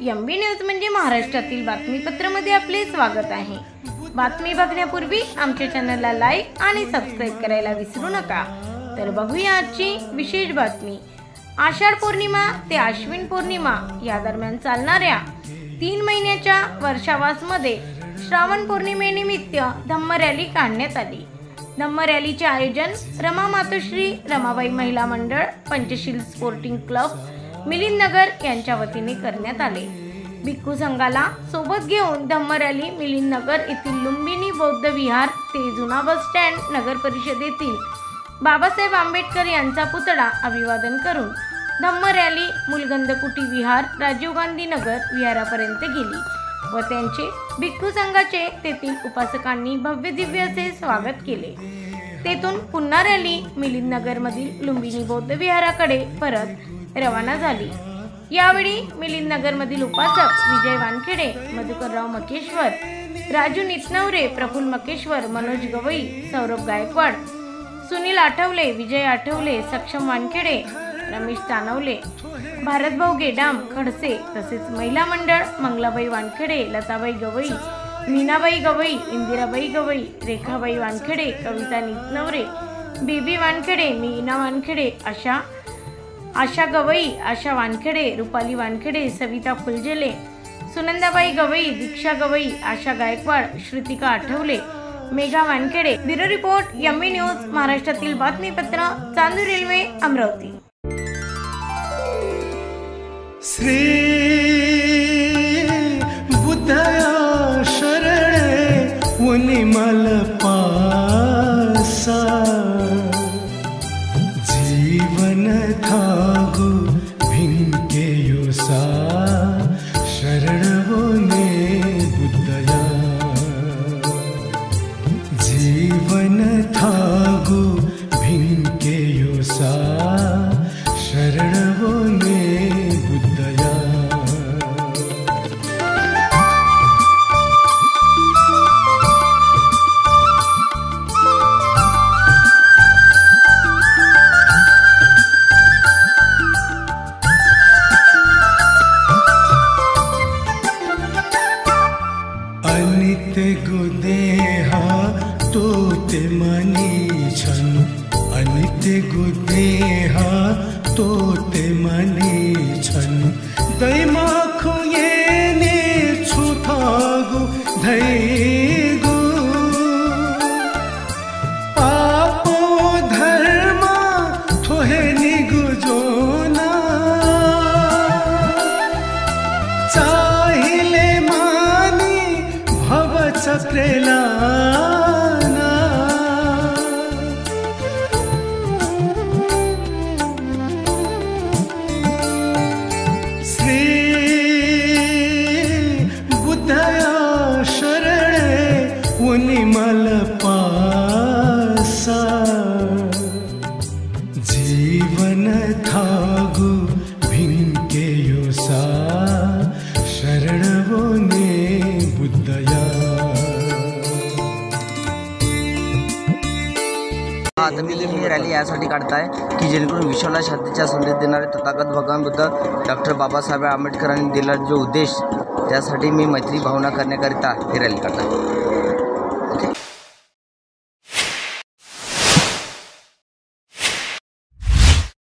MB news म्हणजे महाराष्ट्रातील बातमीपत्रामध्ये आपले स्वागत आहे। बातमी बघण्यापूर्वी आमच्या चॅनलला लाईक आणि सबस्क्राइब करायला विसरू नका। तर बघूया आजची विशेष बातमी। आषाढ पौर्णिमा ते आश्विन पौर्णिमा या दरम्यान चालणाऱ्या 3 महिन्याच्या वर्षावासमध्ये श्रावण पौर्णिमेनिमित्त धम्म रॅली काढण्यात आली। धम्म रॅलीचे आयोजन रमा मातोश्री रमाबाई महिला मंडळ पंचशील स्पोर्टिंग क्लब मिलिंद नगर यांच्या वतीने करण्यात आले। भिक्खू संघाला सोबत घेऊन धम्म रॅली मिलिंद नगर येथील लुंबिनी बौद्ध विहार ते जुना बस स्टँड नगर परिषदेतील बाबासाहेब आंबेडकर यांचा पुतळा अभिवादन करून धम्म रॅली मुलगंध कुटी विहार राजीव गांधी नगर विहारापर्यंत गेली व त्यांचे भिक्खू संघाचे तेथील उपासकांनी भव्य दिव्य असे स्वागत केले। तेथून पुन्हा रॅली मिलिंद नगर मधील लुंबिनी बौद्ध विहाराकडे परत रवाना झाली। यावेळी मिलिंद नगर मधील उपासक विजय वानखेडे, मधुकरराव मकेश्वर, राजू नितनवरे, प्रफुल्ल मकेश्वर, मनोज गवई, सौरभ गायकवाड, सुनील आठवले, विजय आठवले, सक्षम वानखेडे, रमेश तानवले, भारतभाऊ गेडाम खडसे तसेच महिला मंडळ Mangalabai Wankhede, Latabai Gawai, Meenabai Gawai, Indirabai Gawai, Rekhabai Wankhede, Kavita Nitnaware, Baby Wankhede, Meena Wankhede, Asha Gawai, Asha Wankhede, Rupali Wankhede, Savita Phuljhele, Sunandabai Gawai, Diksha Gawai, Asha Gaikwad, Shrutika Athawale, Megha Wankhede. Bureau report MB news महाराष्ट्रातील बातमीपत्र चांदूर रेल्वे अमरावती। श्री बुद्धया शरणे उनी मल पासा जीवन थागु भिंकेयुसा शरण वने बुद्धया जीवन थागु भिंकेयुसा शरण वने अनित्य गुदेहा तो ते मनी छनु अनित्य गुदेहा तो ते मनी छनु दैमाखु येने छुथागु धैगु पापो धर्म थोहे निगु जोना चाहिले चक्रेला श्री बुद्धया शरणे उनी मल पासा जीवन थागु भिंकेयुसा शरण वने बुद्धया। आता मी ही रॅली यासाठी काढताय की जेणेकरून विश्वाला शांतीचा संदेश देणारे तथागत भगवान बुद्ध डॉक्टर बाबासाहेब आंबेडकरांनी दिला जो उद्देश त्यासाठी मी मैत्री भावना करण्याकरिता ही रॅली काढताय।